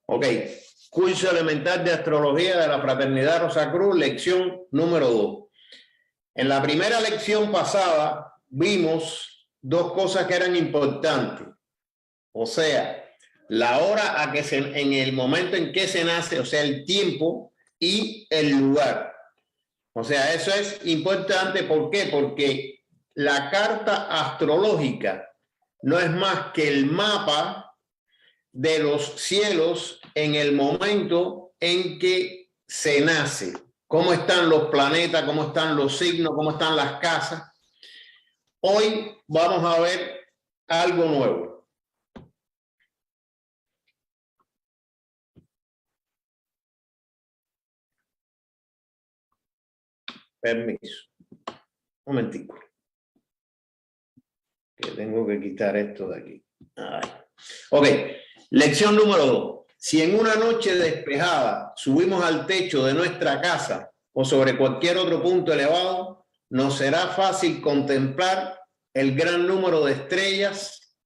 Ok, curso elemental de astrología de la Fraternidad Rosacruz, lección número 2. En la primera lección pasada vimos dos cosas que eran importantes. O sea, la hora a que en el momento en que se nace, o sea, el tiempo y el lugar. O sea, eso es importante. ¿Por qué? Porque la carta astrológica no es más que el mapa de los cielos en el momento en que se nace. Cómo están los planetas, cómo están los signos, cómo están las casas. Hoy vamos a ver algo nuevo. Permiso. Un momentico. Que tengo que quitar esto de aquí. Ay. Ok, lección número 2. Si en una noche despejada subimos al techo de nuestra casa o sobre cualquier otro punto elevado, nos será fácil contemplar el gran número de estrellas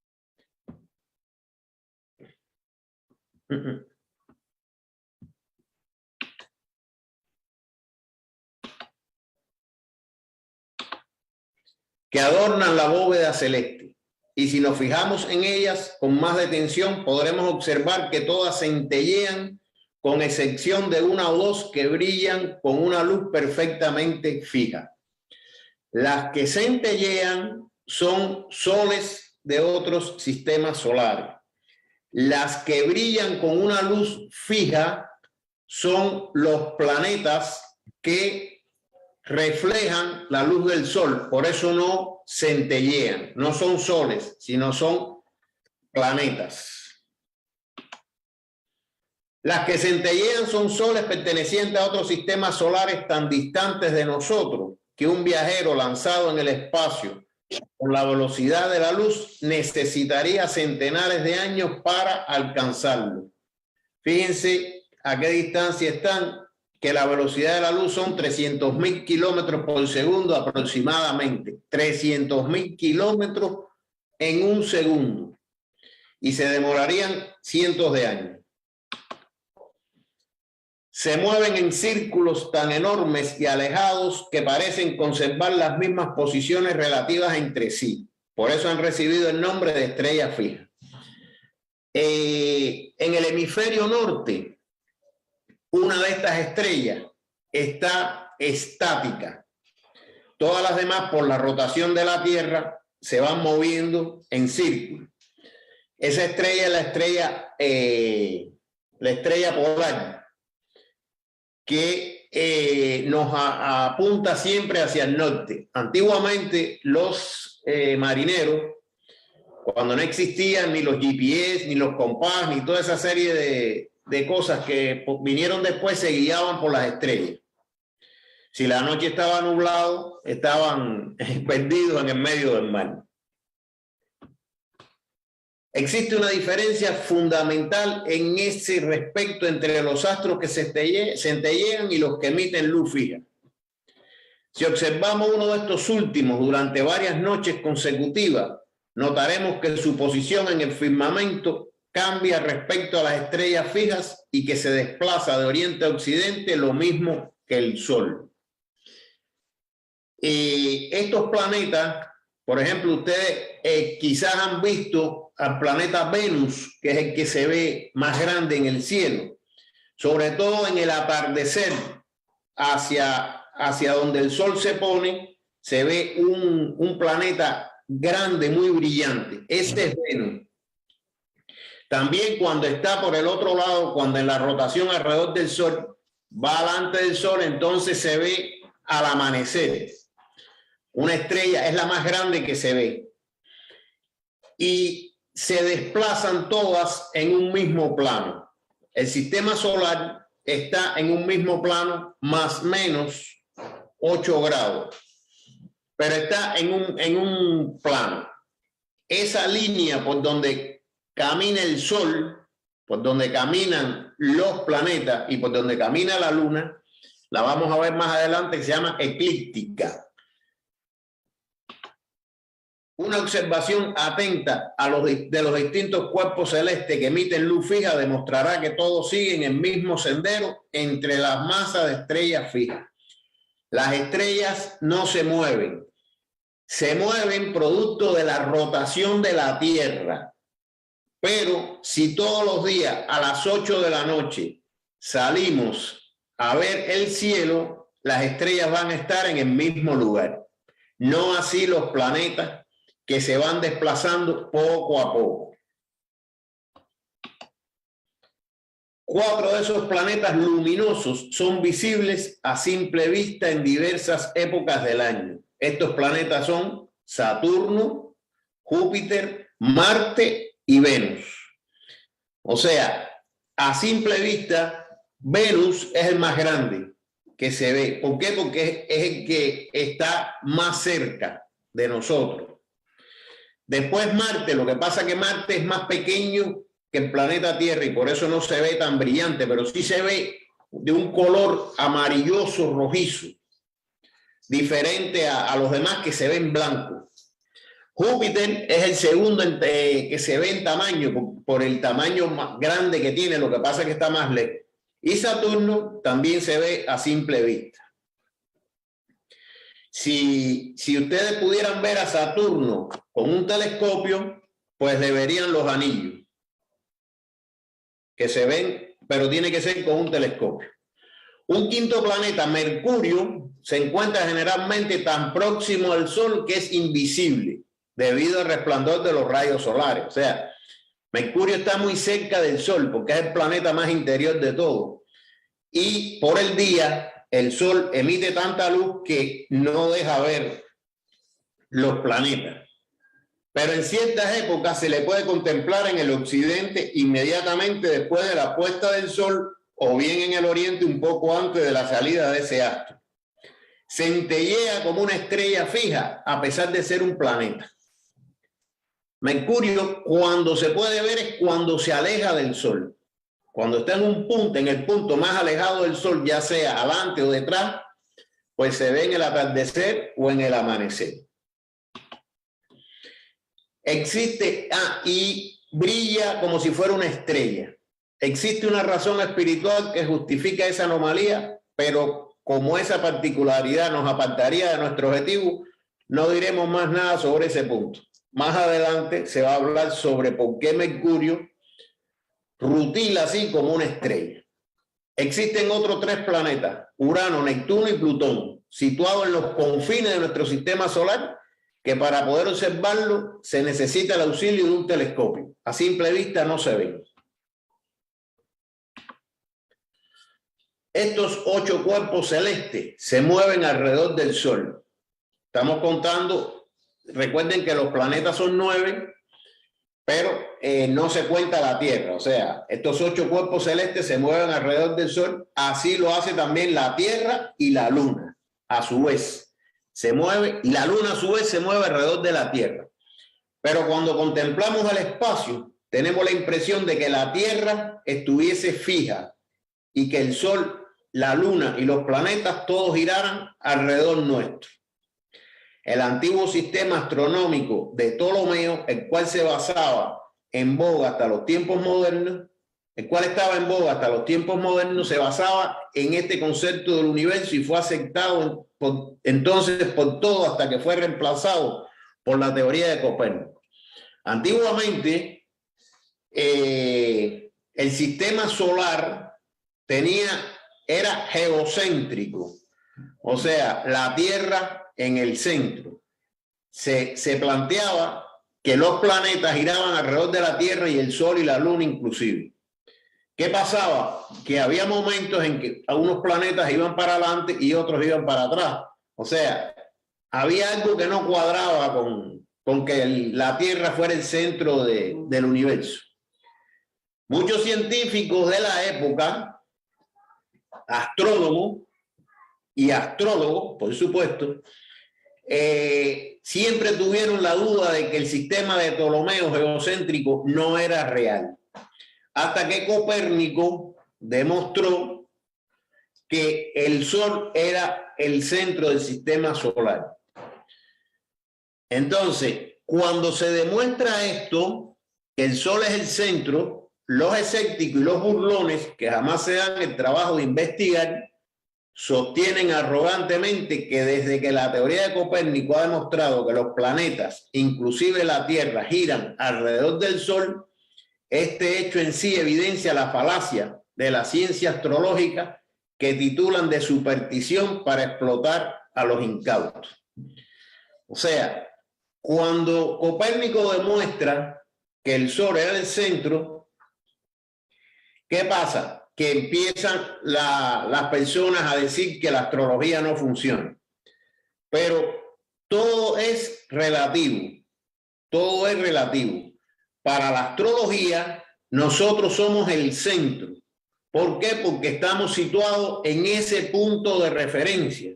que adornan la bóveda celeste. Y si nos fijamos en ellas con más detención, podremos observar que todas centellean, con excepción de una o dos que brillan con una luz perfectamente fija. Las que centellean son soles de otros sistemas solares. Las que brillan con una luz fija son los planetas que reflejan la luz del sol, por eso no centellean, no son soles, sino son planetas. Las que centellean son soles pertenecientes a otros sistemas solares tan distantes de nosotros que un viajero lanzado en el espacio con la velocidad de la luz necesitaría centenares de años para alcanzarlo. Fíjense a qué distancia están, que la velocidad de la luz son 300.000 kilómetros por segundo aproximadamente. 300.000 kilómetros en un segundo. Y se demorarían cientos de años. Se mueven en círculos tan enormes y alejados que parecen conservar las mismas posiciones relativas entre sí. Por eso han recibido el nombre de estrellas fijas. En el hemisferio norte, una de estas estrellas está estática. Todas las demás, por la rotación de la Tierra, se van moviendo en círculo. Esa estrella es la estrella polar, que nos apunta siempre hacia el norte. Antiguamente los marineros, cuando no existían ni los GPS, ni los compás, ni toda esa serie de cosas que vinieron después, se guiaban por las estrellas. Si la noche estaba nublado, estaban perdidos en el medio del mar. Existe una diferencia fundamental en ese respecto entre los astros que centellean y los que emiten luz fija. Si observamos uno de estos últimos durante varias noches consecutivas, notaremos que su posición en el firmamento cambia respecto a las estrellas fijas y que se desplaza de oriente a occidente lo mismo que el Sol. Estos planetas, por ejemplo, ustedes quizás han visto al planeta Venus, que es el que se ve más grande en el cielo, sobre todo en el atardecer, hacia donde el sol se pone, se ve un planeta grande, muy brillante. Este es Venus. También cuando está por el otro lado, cuando en la rotación alrededor del sol, va delante del sol, entonces se ve al amanecer. Una estrella es la más grande que se ve. Y se desplazan todas en un mismo plano. El sistema solar está en un mismo plano, más o menos 8 grados. Pero está en un plano. Esa línea por donde camina el Sol, por donde caminan los planetas y por donde camina la Luna, la vamos a ver más adelante, que se llama eclíptica. Una observación atenta a de los distintos cuerpos celestes que emiten luz fija demostrará que todos siguen el mismo sendero entre las masas de estrellas fijas. Las estrellas no se mueven producto de la rotación de la Tierra. Pero si todos los días a las 8 de la noche salimos a ver el cielo, las estrellas van a estar en el mismo lugar. No así los planetas, que se van desplazando poco a poco. 4 de esos planetas luminosos son visibles a simple vista en diversas épocas del año. Estos planetas son Saturno, Júpiter, Marte y Venus. O sea, a simple vista, Venus es el más grande que se ve. ¿Por qué? Porque es el que está más cerca de nosotros. Después Marte, lo que pasa es que Marte es más pequeño que el planeta Tierra y por eso no se ve tan brillante, pero sí se ve de un color amarilloso rojizo, diferente a los demás que se ven blancos. Júpiter es el segundo que se ve en tamaño, por el tamaño más grande que tiene, lo que pasa es que está más lejos. Y Saturno también se ve a simple vista. Si ustedes pudieran ver a Saturno con un telescopio, pues le verían los anillos que se ven, pero tiene que ser con un telescopio. Un quinto planeta, Mercurio, se encuentra generalmente tan próximo al Sol que es invisible debido al resplandor de los rayos solares. O sea, Mercurio está muy cerca del Sol porque es el planeta más interior de todo. Y por el día, el Sol emite tanta luz que no deja ver los planetas. Pero en ciertas épocas se le puede contemplar en el occidente inmediatamente después de la puesta del Sol o bien en el oriente un poco antes de la salida de ese astro. Centellea como una estrella fija a pesar de ser un planeta. Mercurio, cuando se puede ver, es cuando se aleja del Sol. Cuando está en un punto, en el punto más alejado del Sol, ya sea adelante o detrás, pues se ve en el atardecer o en el amanecer. Existe, y brilla como si fuera una estrella. Existe una razón espiritual que justifica esa anomalía, pero como esa particularidad nos apartaría de nuestro objetivo, no diremos más nada sobre ese punto. Más adelante se va a hablar sobre por qué Mercurio rutila así como una estrella. Existen otros 3 planetas, Urano, Neptuno y Plutón, situados en los confines de nuestro sistema solar, que para poder observarlo se necesita el auxilio de un telescopio. A simple vista no se ven. Estos 8 cuerpos celestes se mueven alrededor del Sol. Estamos contando, recuerden que los planetas son 9, pero no se cuenta la Tierra. O sea, estos 8 cuerpos celestes se mueven alrededor del Sol. Así lo hace también la Tierra y la Luna, a su vez. Se mueve y la Luna a su vez se mueve alrededor de la Tierra. Pero cuando contemplamos el espacio, tenemos la impresión de que la Tierra estuviese fija y que el Sol, la Luna y los planetas todos giraran alrededor nuestro. El antiguo sistema astronómico de Ptolomeo, el cual se basaba en boga hasta los tiempos modernos, el cual estaba en boga hasta los tiempos modernos, se basaba en este concepto del universo y fue aceptado entonces por todo hasta que fue reemplazado por la teoría de Copérnico. Antiguamente, el sistema solar era geocéntrico, o sea, la Tierra en el centro. Se planteaba que los planetas giraban alrededor de la Tierra y el Sol y la Luna inclusive. ¿Qué pasaba? Que había momentos en que algunos planetas iban para adelante y otros iban para atrás. O sea, había algo que no cuadraba con que la Tierra fuera el centro del universo. Muchos científicos de la época, astrónomos y astrólogos, por supuesto, siempre tuvieron la duda de que el sistema de Ptolomeo geocéntrico no era real. Hasta que Copérnico demostró que el Sol era el centro del sistema solar. Entonces, Cuando se demuestra esto, que el Sol es el centro, los escépticos y los burlones, que jamás se dan el trabajo de investigar, sostienen arrogantemente que desde que la teoría de Copérnico ha demostrado que los planetas, inclusive la Tierra, giran alrededor del Sol, este hecho en sí evidencia la falacia de la ciencia astrológica que titulan de superstición para explotar a los incautos. O sea, cuando Copérnico demuestra que el Sol era el centro, ¿qué pasa? Que empiezan las personas a decir que la astrología no funciona. Pero todo es relativo. Todo es relativo. Para la astrología, nosotros somos el centro. ¿Por qué? Porque estamos situados en ese punto de referencia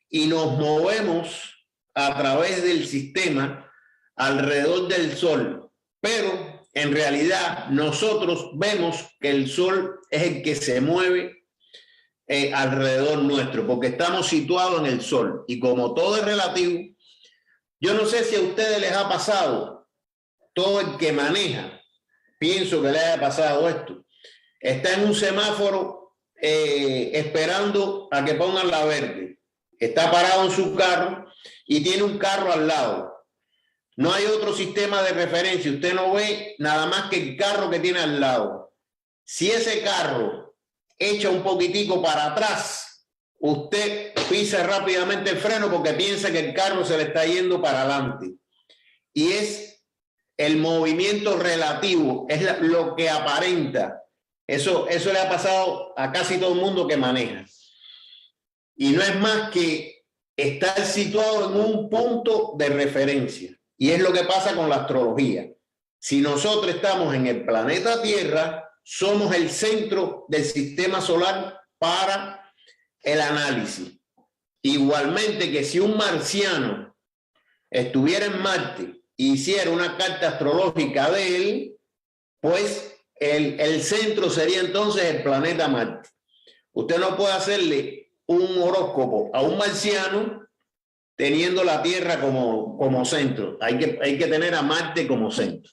y nos movemos a través del sistema alrededor del Sol. Pero en realidad nosotros vemos que el Sol es el que se mueve alrededor nuestro, porque estamos situados en el Sol. Y como todo es relativo, yo no sé si a ustedes les ha pasado, todo el que maneja, pienso que le haya pasado esto, está en un semáforo esperando a que pongan la verde, está parado en su carro y tiene un carro al lado. No hay otro sistema de referencia, usted no ve nada más que el carro que tiene al lado. Si ese carro echa un poquitico para atrás, usted pisa rápidamente el freno porque piensa que el carro se le está yendo para adelante. Y es el movimiento relativo, es lo que aparenta. Eso le ha pasado a casi todo el mundo que maneja. Y no es más que estar situado en un punto de referencia. Y es lo que pasa con la astrología. Si nosotros estamos en el planeta Tierra, somos el centro del sistema solar para el análisis. Igualmente que si un marciano estuviera en Marte e hiciera una carta astrológica de él, pues el centro sería entonces el planeta Marte. Usted no puede hacerle un horóscopo a un marciano teniendo la Tierra como centro. Hay que tener a Marte como centro.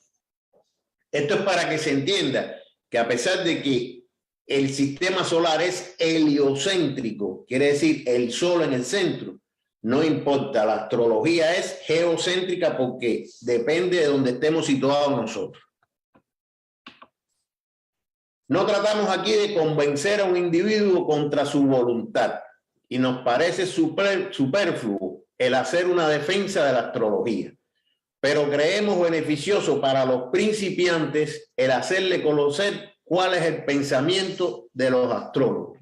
Esto es para que se entienda que a pesar de que el sistema solar es heliocéntrico, quiere decir el Sol en el centro, no importa, la astrología es geocéntrica porque depende de donde estemos situados nosotros. No tratamos aquí de convencer a un individuo contra su voluntad y nos parece superfluo el hacer una defensa de la astrología, pero creemos beneficioso para los principiantes el hacerle conocer cuál es el pensamiento de los astrólogos.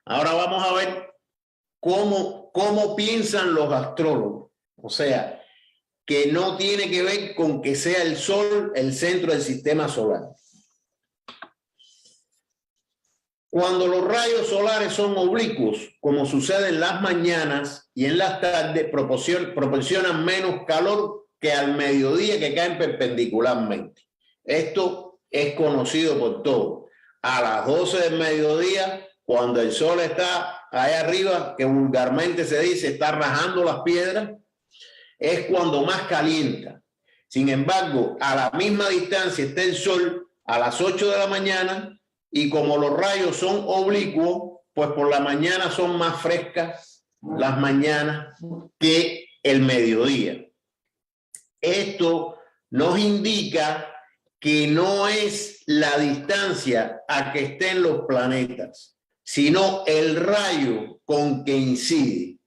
Ahora vamos a ver cómo piensan los astrólogos. O sea, que no tiene que ver con que sea el Sol el centro del sistema solar. Cuando los rayos solares son oblicuos, como sucede en las mañanas y en las tardes, proporcionan menos calor que al mediodía que caen perpendicularmente. Esto es conocido por todos. A las 12 del mediodía, cuando el sol está allá arriba, que vulgarmente se dice está rajando las piedras, es cuando más calienta. Sin embargo, a la misma distancia está el sol a las 8 de la mañana y como los rayos son oblicuos, pues por la mañana son más frescas las mañanas que el mediodía. Esto nos indica que no es la distancia a que estén los planetas, sino el rayo con que incide.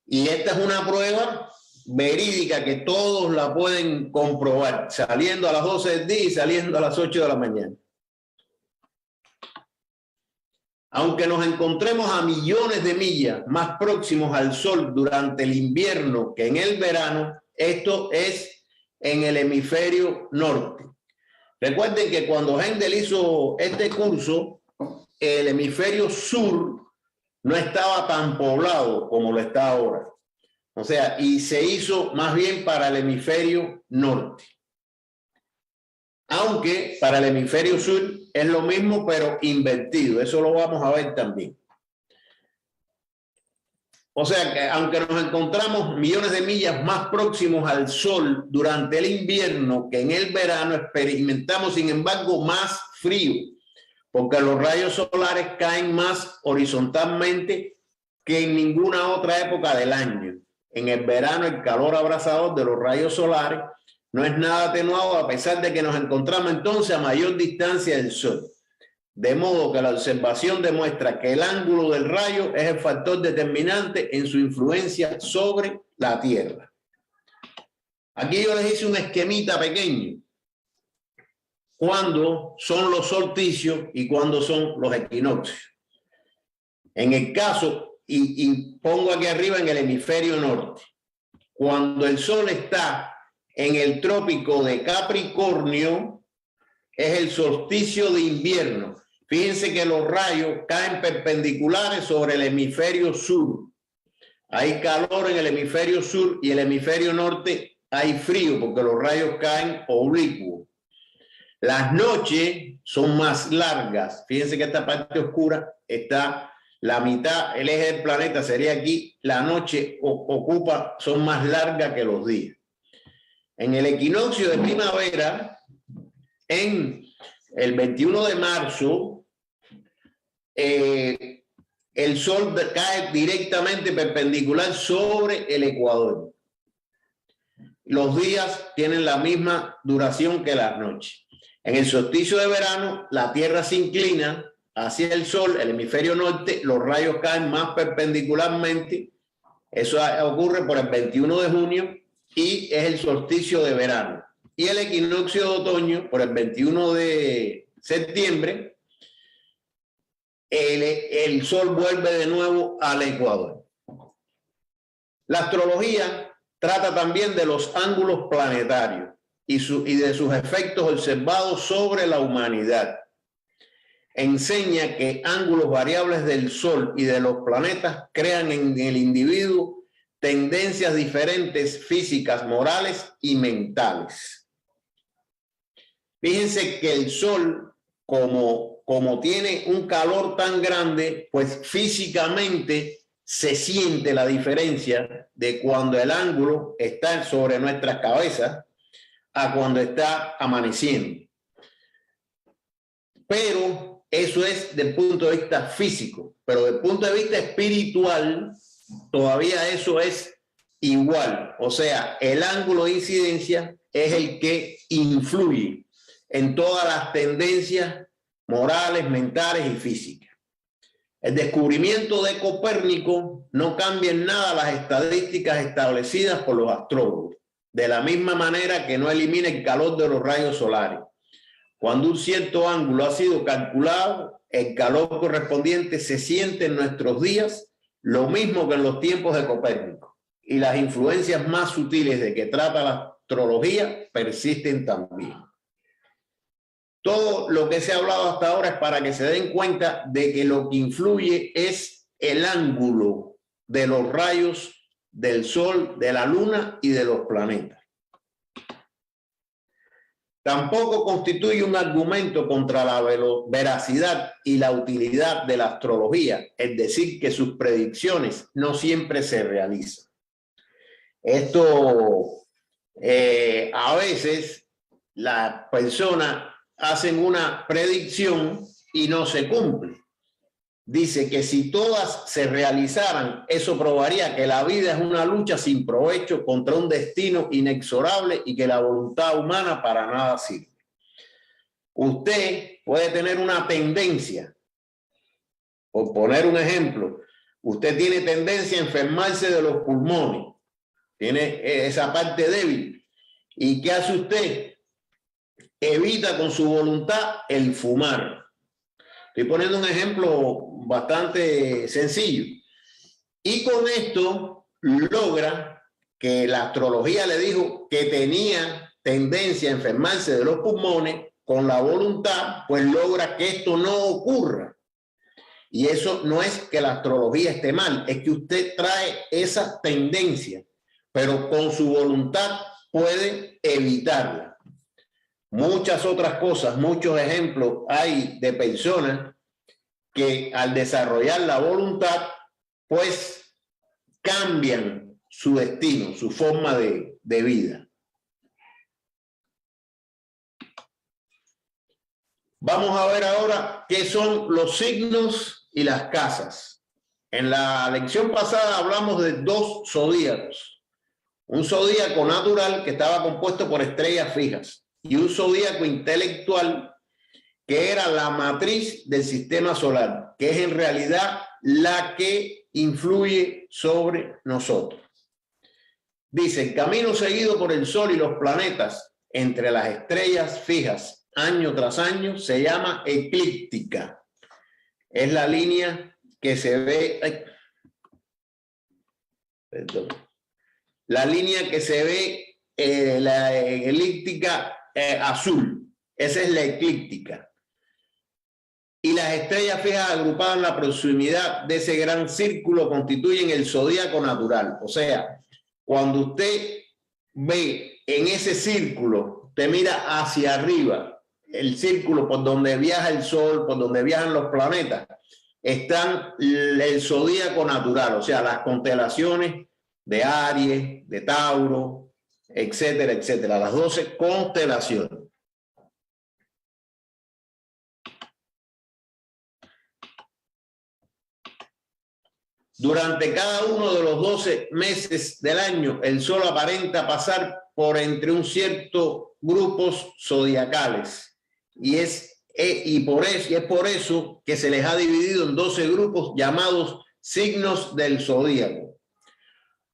Y esta es una prueba verídica que todos la pueden comprobar, saliendo a las 12 del día y saliendo a las 8 de la mañana. Aunque nos encontremos a millones de millas más próximos al Sol durante el invierno que en el verano, esto es en el hemisferio norte. Recuerden que cuando Hendel hizo este curso, el hemisferio sur no estaba tan poblado como lo está ahora. O sea, y se hizo más bien para el hemisferio norte. Aunque para el hemisferio sur es lo mismo, pero invertido. Eso lo vamos a ver también. O sea que aunque nos encontramos millones de millas más próximos al Sol durante el invierno que en el verano, experimentamos sin embargo más frío, porque los rayos solares caen más horizontalmente que en ninguna otra época del año. En el verano el calor abrasador de los rayos solares no es nada atenuado a pesar de que nos encontramos entonces a mayor distancia del Sol. De modo que la observación demuestra que el ángulo del rayo es el factor determinante en su influencia sobre la Tierra. Aquí yo les hice un esquemita pequeño. Cuándo son los solsticios y cuándo son los equinoccios. En el caso, y pongo aquí arriba en el hemisferio norte, cuando el Sol está en el trópico de Capricornio, es el solsticio de invierno. Fíjense que los rayos caen perpendiculares sobre el hemisferio sur. Hay calor en el hemisferio sur y el hemisferio norte hay frío porque los rayos caen oblicuos. Las noches son más largas. Fíjense que esta parte oscura está la mitad, el eje del planeta sería aquí. La noche ocupa, son más largas que los días. En el equinoccio de primavera, en el 21 de marzo, el Sol cae directamente perpendicular sobre el ecuador. Los días tienen la misma duración que las noches. En el solsticio de verano, la Tierra se inclina hacia el Sol, el hemisferio norte, los rayos caen más perpendicularmente. Eso ocurre por el 21 de junio y es el solsticio de verano. Y el equinoccio de otoño, por el 21 de septiembre, el Sol vuelve de nuevo al ecuador. La astrología trata también de los ángulos planetarios y de sus efectos observados sobre la humanidad. Enseña que ángulos variables del Sol y de los planetas crean en el individuo tendencias diferentes físicas, morales y mentales. Fíjense que el Sol, como tiene un calor tan grande, pues físicamente se siente la diferencia de cuando el ángulo está sobre nuestras cabezas a cuando está amaneciendo. Pero eso es del punto de vista físico, pero desde el punto de vista espiritual todavía eso es igual. O sea, el ángulo de incidencia es el que influye en todas las tendencias morales, mentales y físicas. El descubrimiento de Copérnico no cambia en nada las estadísticas establecidas por los astrólogos, de la misma manera que no elimina el calor de los rayos solares. Cuando un cierto ángulo ha sido calculado, el calor correspondiente se siente en nuestros días, lo mismo que en los tiempos de Copérnico. Y las influencias más sutiles de que trata la astrología persisten también. Todo lo que se ha hablado hasta ahora es para que se den cuenta de que lo que influye es el ángulo de los rayos del Sol, de la Luna y de los planetas. Tampoco constituye un argumento contra la veracidad y la utilidad de la astrología, es decir, que sus predicciones no siempre se realizan. Esto, a veces, las personas hacen una predicción y no se cumple. Dice que si todas se realizaran, eso probaría que la vida es una lucha sin provecho contra un destino inexorable y que la voluntad humana para nada sirve. Usted puede tener una tendencia, por poner un ejemplo, usted tiene tendencia a enfermarse de los pulmones, tiene esa parte débil. ¿Y qué hace usted? Evita con su voluntad el fumar. Estoy poniendo un ejemplo bastante sencillo. Y con esto logra que la astrología le dijo que tenía tendencia a enfermarse de los pulmones, con la voluntad, pues logra que esto no ocurra. Y eso no es que la astrología esté mal, es que usted trae esa tendencia, pero con su voluntad puede evitarla. Muchas otras cosas, muchos ejemplos hay de personas que al desarrollar la voluntad, pues cambian su destino, su forma de vida. Vamos a ver ahora qué son los signos y las casas. En la lección pasada hablamos de dos zodíacos. Un zodíaco natural que estaba compuesto por estrellas fijas y un zodíaco intelectual que era la matriz del sistema solar, que es en realidad la que influye sobre nosotros. Dice, el camino seguido por el Sol y los planetas entre las estrellas fijas año tras año se llama eclíptica. Es la línea que se ve... La línea que se ve, la elíptica azul, esa es la eclíptica. Y las estrellas fijas agrupadas en la proximidad de ese gran círculo constituyen el zodíaco natural. O sea, cuando usted ve en ese círculo, usted mira hacia arriba, el círculo por donde viaja el Sol, por donde viajan los planetas, están el zodíaco natural, o sea, las constelaciones de Aries, de Tauro, etcétera, etcétera, las 12 constelaciones. Durante cada uno de los 12 meses del año, el Sol aparenta pasar por entre un cierto grupos zodiacales y es por eso que se les ha dividido en 12 grupos llamados signos del zodíaco.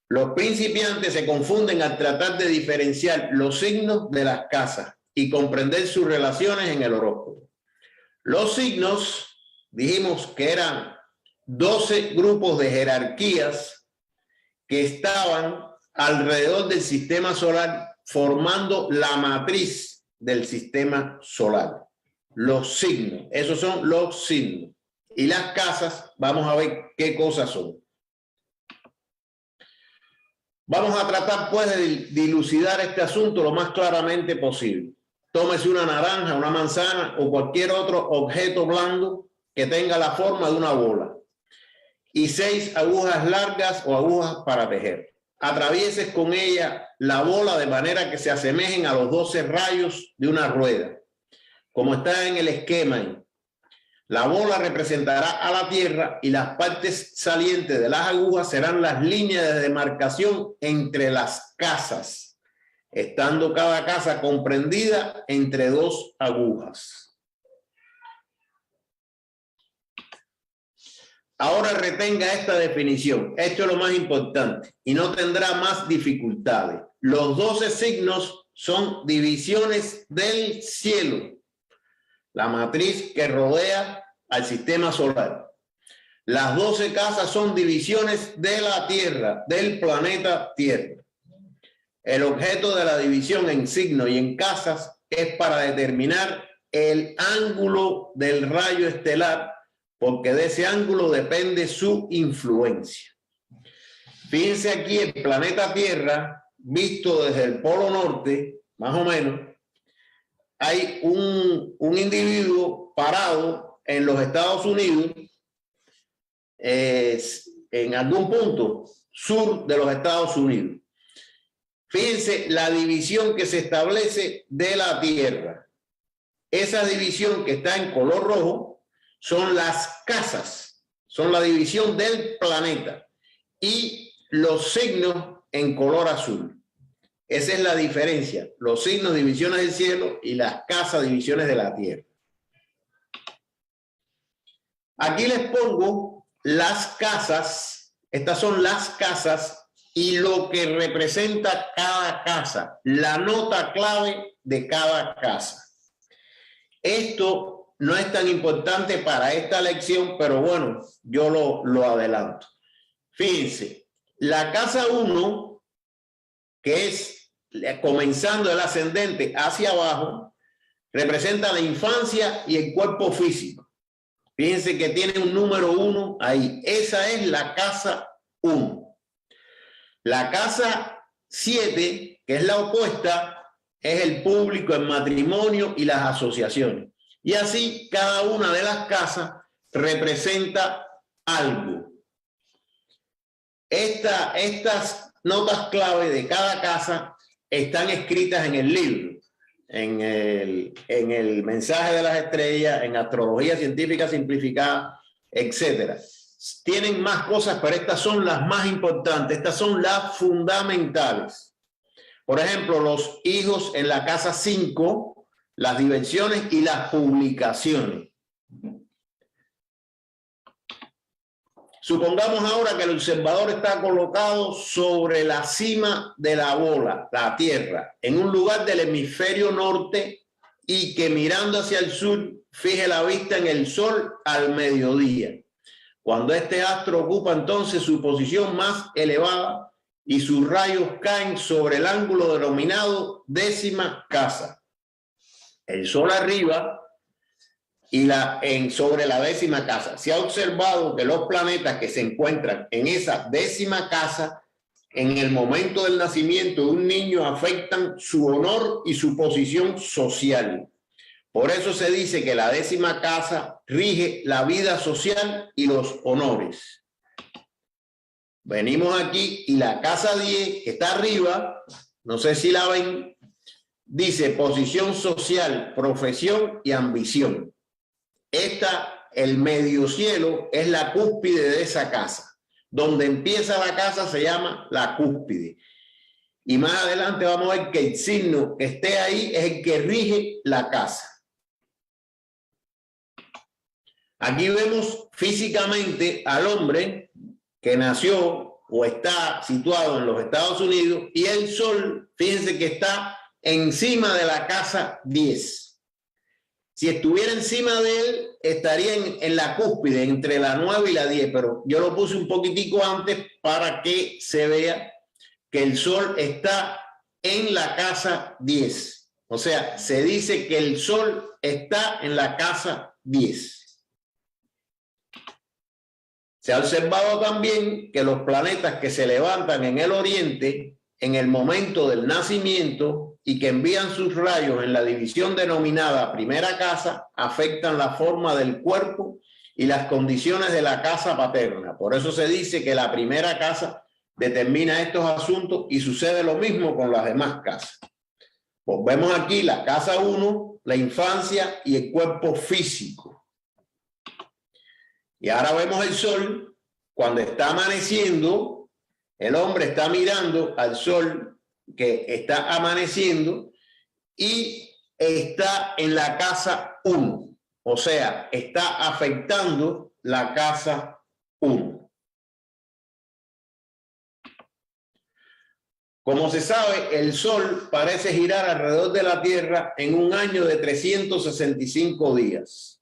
Los principiantes se confunden al tratar de diferenciar los signos de las casas y comprender sus relaciones en el horóscopo. Los signos, dijimos que eran 12 grupos de jerarquías que estaban alrededor del sistema solar formando la matriz del sistema solar. Los signos, esos son los signos. Y las casas, vamos a ver qué cosas son. Vamos a tratar pues de dilucidar este asunto lo más claramente posible. Tómese una naranja, una manzana o cualquier otro objeto blando que tenga la forma de una bola y 6 agujas largas o agujas para tejer. Atravieses con ella la bola de manera que se asemejen a los 12 rayos de una rueda, como está en el esquema. La bola representará a la Tierra y las partes salientes de las agujas serán las líneas de demarcación entre las casas, estando cada casa comprendida entre 2 agujas. Ahora retenga esta definición. Esto es lo más importante y no tendrá más dificultades. Los 12 signos son divisiones del cielo, la matriz que rodea al sistema solar. Las 12 casas son divisiones de la Tierra, del planeta Tierra. El objeto de la división en signos y en casas es para determinar el ángulo del rayo estelar, porque de ese ángulo depende su influencia. Fíjense aquí el planeta Tierra, visto desde el polo norte, más o menos, hay un individuo parado en los Estados Unidos, en algún punto sur de los Estados Unidos. Fíjense la división que se establece de la Tierra. Esa división que está en color rojo son las casas, son la división del planeta, y los signos en color azul. Esa es la diferencia, los signos, divisiones del cielo, y las casas, divisiones de la Tierra. Aquí les pongo las casas, estas son las casas y lo que representa cada casa, la nota clave de cada casa. Esto no es tan importante para esta lección, pero bueno, yo lo adelanto. Fíjense, la casa 1, que es comenzando el ascendente hacia abajo, representa la infancia y el cuerpo físico. Fíjense que tiene un número 1 ahí. Esa es la casa 1. La casa 7, que es la opuesta, es el público, el matrimonio y las asociaciones. Y así cada una de las casas representa algo. Estas notas clave de cada casa están escritas en el libro, en el mensaje de las estrellas, en astrología científica simplificada, etcétera. Tienen más cosas, pero estas son las más importantes, estas son las fundamentales. Por ejemplo, los hijos en la casa 5, las dimensiones y las publicaciones. Supongamos ahora que el observador está colocado sobre la cima de la bola, la Tierra, en un lugar del hemisferio norte y que mirando hacia el sur fije la vista en el Sol al mediodía. Cuando este astro ocupa entonces su posición más elevada y sus rayos caen sobre el ángulo denominado décima casa. El Sol arriba y sobre la décima casa. Se ha observado que los planetas que se encuentran en esa décima casa, en el momento del nacimiento de un niño, afectan su honor y su posición social. Por eso se dice que la décima casa rige la vida social y los honores. Venimos aquí y la casa 10, que está arriba, no sé si la ven, dice posición social, profesión y ambición. El medio cielo es la cúspide de esa casa. Donde empieza la casa se llama la cúspide. Y más adelante vamos a ver que el signo que esté ahí es el que rige la casa. Aquí vemos físicamente al hombre que nació o está situado en los Estados Unidos y el Sol, fíjense que está encima de la casa 10. Si estuviera encima de él, estaría en la cúspide, entre la 9 y la 10, pero yo lo puse un poquitico antes para que se vea que el Sol está en la casa 10. O sea, se dice que el Sol está en la casa 10. Se ha observado también que los planetas que se levantan en el oriente en el momento del nacimiento y que envían sus rayos en la división denominada primera casa afectan la forma del cuerpo y las condiciones de la casa paterna. Por eso se dice que la primera casa determina estos asuntos y sucede lo mismo con las demás casas. Pues vemos aquí la casa 1, la infancia y el cuerpo físico. Y ahora vemos el Sol cuando está amaneciendo. El hombre está mirando al Sol que está amaneciendo y está en la casa 1. O sea, está afectando la casa 1. Como se sabe, el Sol parece girar alrededor de la Tierra en un año de 365 días.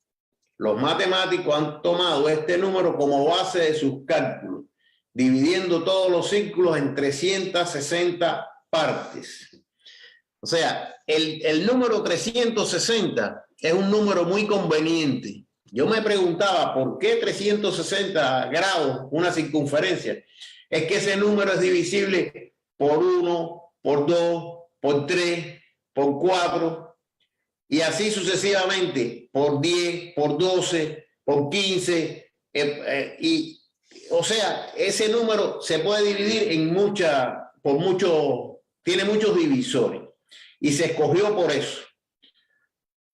Los matemáticos han tomado este número como base de sus cálculos, dividiendo todos los círculos en 360 partes. O sea, el número 360 es un número muy conveniente. Yo me preguntaba, ¿por qué 360 grados, una circunferencia? Es que ese número es divisible por 1, por 2, por 3, por 4, y así sucesivamente, por 10, por 12, por 15, o sea, ese número se puede dividir en tiene muchos divisores. Y se escogió por eso.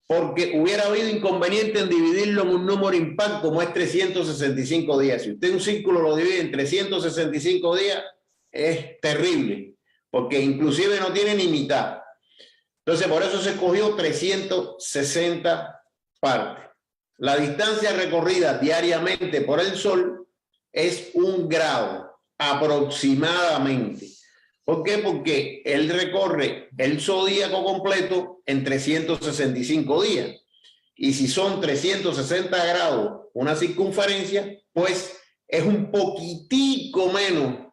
Porque hubiera habido inconveniente en dividirlo en un número impar como es 365 días. Si usted un círculo lo divide en 365 días, es terrible. Porque inclusive no tiene ni mitad. Entonces, por eso se escogió 360 partes. La distancia recorrida diariamente por el Sol es 1 grado aproximadamente. ¿Por qué? Porque él recorre el zodíaco completo en 365 días. Y si son 360 grados una circunferencia, pues es un poquitico menos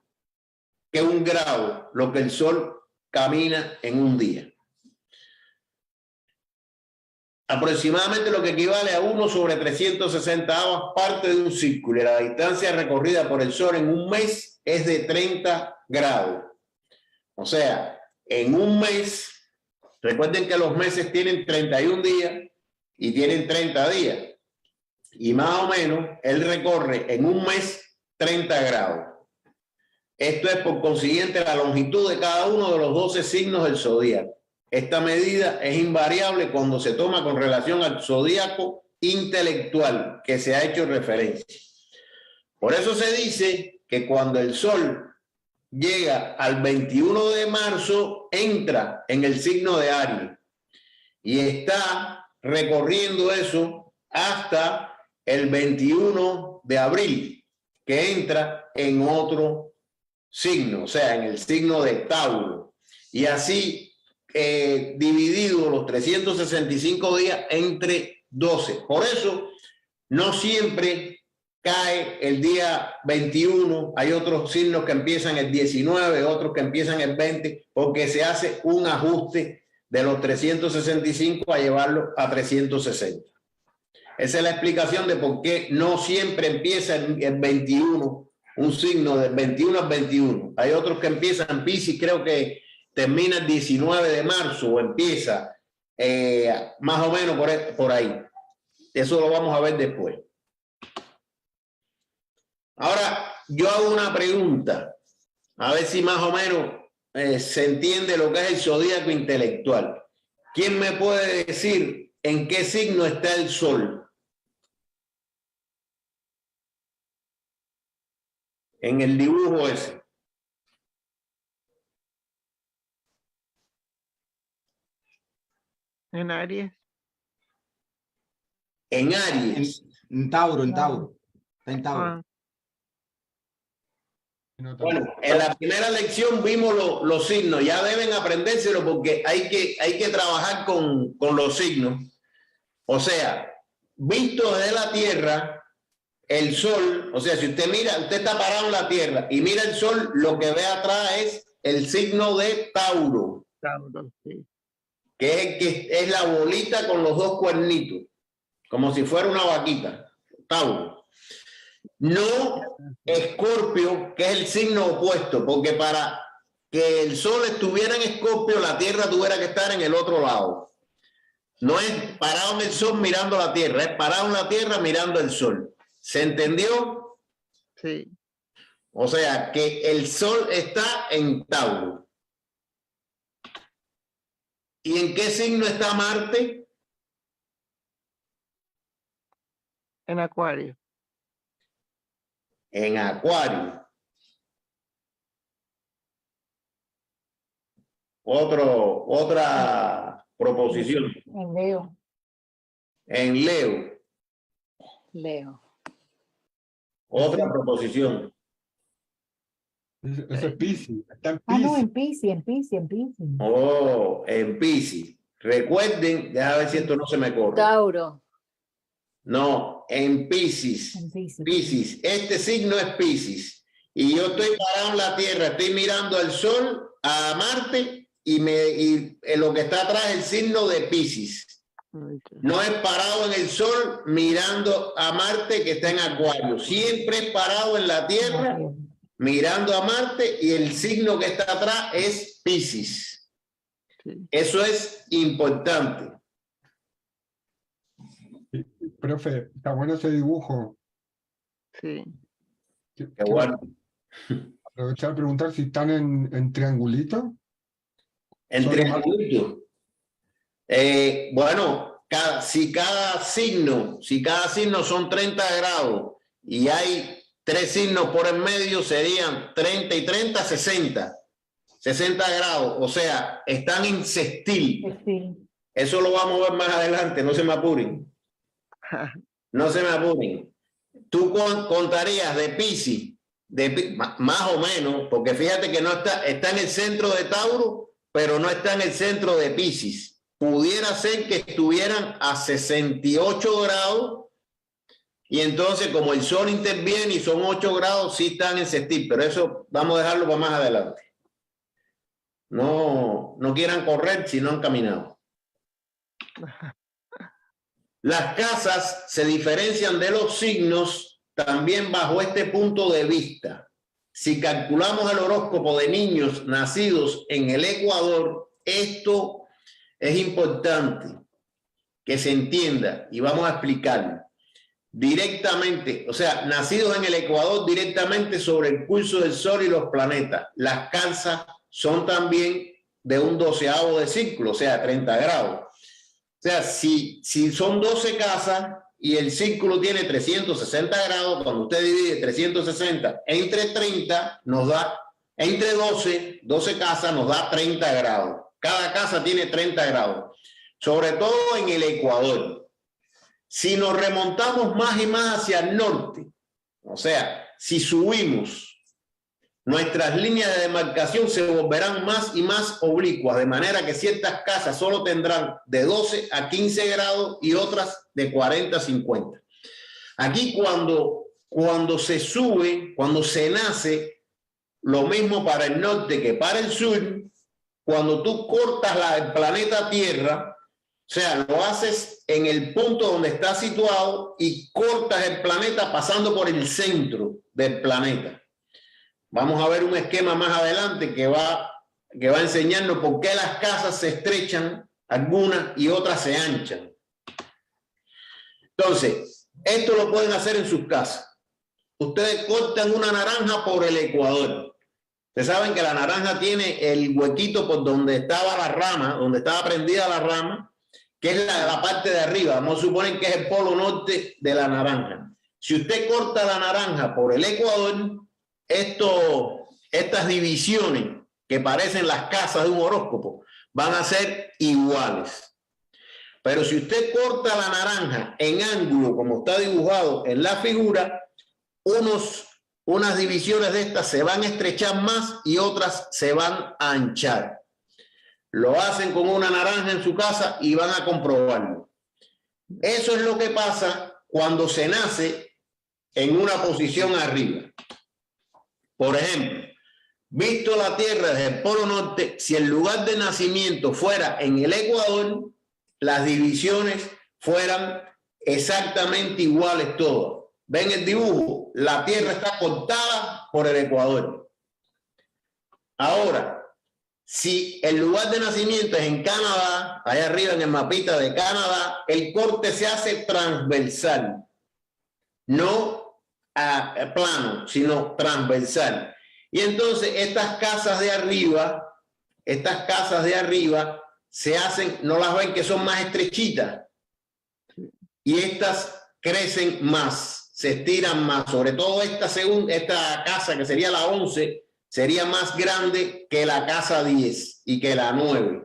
que 1 grado lo que el Sol camina en un día. Aproximadamente lo que equivale a 1 sobre 360 parte de un círculo. Y la distancia recorrida por el Sol en un mes es de 30 grados. O sea, en un mes, recuerden que los meses tienen 31 días y tienen 30 días. Y más o menos, él recorre en un mes 30 grados. Esto es por consiguiente la longitud de cada uno de los 12 signos del zodíaco. Esta medida es invariable cuando se toma con relación al zodíaco intelectual que se ha hecho referencia. Por eso se dice que cuando el Sol llega al 21 de marzo, entra en el signo de Aries y está recorriendo eso hasta el 21 de abril, que entra en otro signo, o sea, en el signo de Tauro. Y así dividido los 365 días entre 12. Por eso no siempre cae el día 21, hay otros signos que empiezan el 19, otros que empiezan el 20, porque se hace un ajuste de los 365 a llevarlo a 360. Esa es la explicación de por qué no siempre empieza el 21, un signo del 21 al 21. Hay otros que empiezan, Piscis creo que termina el 19 de marzo o empieza más o menos por ahí. Eso lo vamos a ver después. Ahora, yo hago una pregunta, a ver si más o menos se entiende lo que es el zodíaco intelectual. ¿Quién me puede decir en qué signo está el Sol? En el dibujo ese. En Aries. En Aries. En Tauro, en Tauro. Está en Tauro. Ah, Bueno, en la primera lección vimos los signos, ya deben aprendérselo porque hay que trabajar con los signos. O sea, visto desde la Tierra, el Sol, o sea, si usted mira, usted está parado en la Tierra y mira el Sol, lo que ve atrás es el signo de Tauro, Tauro, sí. que es la bolita con los dos cuernitos, como si fuera una vaquita, Tauro. No Escorpio, que es el signo opuesto, porque para que el Sol estuviera en Escorpio, la Tierra tuviera que estar en el otro lado. No es parado en el Sol mirando la Tierra, es parado en la Tierra mirando el Sol. ¿Se entendió? Sí. O sea, que el Sol está en Tauro. ¿Y en qué signo está Marte? En Acuario. En Acuario. Otra proposición. En Leo. En Leo. Leo. Otra proposición. Eso es Piscis. Está en Ah, no, Piscis. en Piscis. Oh, en Piscis. Recuerden, déjame ver si esto no se me corre. Tauro. No, en Piscis. En Piscis. Piscis. Este signo es Piscis. Y yo estoy parado en la Tierra, estoy mirando al Sol, a Marte, y lo que está atrás es el signo de Piscis. No es parado en el Sol mirando a Marte que está en Acuario. Siempre es parado en la Tierra mirando a Marte y el signo que está atrás es Piscis. Sí. Eso es importante. Profe, está bueno ese dibujo. Sí. Qué bueno. Aprovechar a preguntar si están en triangulito. En Solo triangulito. Bueno, si cada signo son 30 grados y hay 3 signos por en medio, serían 30 y 30, 60 grados. O sea, están en sextil. Sí. Eso lo vamos a ver más adelante, no se me apuren. No se me apuren. Tú contarías de Piscis, más o menos, porque fíjate que no está en el centro de Tauro, pero no está en el centro de Piscis. Pudiera ser que estuvieran a 68 grados y entonces como el Sol interviene y son 8 grados, sí están en sextil, pero eso vamos a dejarlo para más adelante. No quieran correr si no han caminado. Las casas se diferencian de los signos también bajo este punto de vista. Si calculamos el horóscopo de niños nacidos en el Ecuador, esto es importante que se entienda y vamos a explicarlo. directamente, o sea, nacidos en el Ecuador directamente sobre el curso del Sol y los planetas. Las casas son también de un 12avo de círculo, o sea, 30 grados. O sea, si son 12 casas y el círculo tiene 360 grados, cuando usted divide 360 entre 30, nos da, entre 12 casas nos da 30 grados. Cada casa tiene 30 grados, sobre todo en el Ecuador. Si nos remontamos más y más hacia el norte, o sea, si subimos, nuestras líneas de demarcación se volverán más y más oblicuas, de manera que ciertas casas solo tendrán de 12 a 15 grados y otras de 40 a 50. Aquí cuando se sube, cuando se nace, lo mismo para el norte que para el sur, cuando tú cortas el planeta Tierra, o sea, lo haces en el punto donde está situado y cortas el planeta pasando por el centro del planeta. Vamos a ver un esquema más adelante que va a enseñarnos por qué las casas se estrechan, algunas y otras se anchan. Entonces, esto lo pueden hacer en sus casas. Ustedes cortan una naranja por el ecuador. Ustedes saben que la naranja tiene el huequito por donde estaba la rama, donde estaba prendida la rama, que es la parte de arriba. Vamos a suponer que es el polo norte de la naranja. Si usted corta la naranja por el ecuador, estas divisiones que parecen las casas de un horóscopo van a ser iguales. Pero si usted corta la naranja en ángulo, como está dibujado en la figura, unas divisiones de estas se van a estrechar más y otras se van a anchar. Lo hacen con una naranja en su casa y van a comprobarlo. Eso es lo que pasa cuando se nace en una posición arriba. Por ejemplo, visto la Tierra desde el Polo Norte, si el lugar de nacimiento fuera en el Ecuador, las divisiones fueran exactamente iguales todas. ¿Ven el dibujo? La Tierra está cortada por el Ecuador. Ahora, si el lugar de nacimiento es en Canadá, allá arriba en el mapita de Canadá, el corte se hace transversal, no plano, sino transversal. Y entonces estas casas de arriba se hacen, no las ven que son más estrechitas, y estas crecen más, se estiran más, sobre todo esta casa que sería la 11, sería más grande que la casa 10 y que la 9.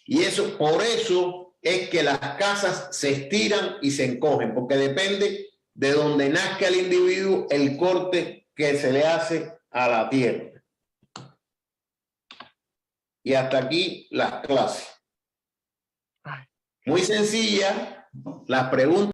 Y por eso es que las casas se estiran y se encogen, porque depende de donde nazca el individuo, el corte que se le hace a la tierra. Y hasta aquí las clases. Muy sencilla, las preguntas.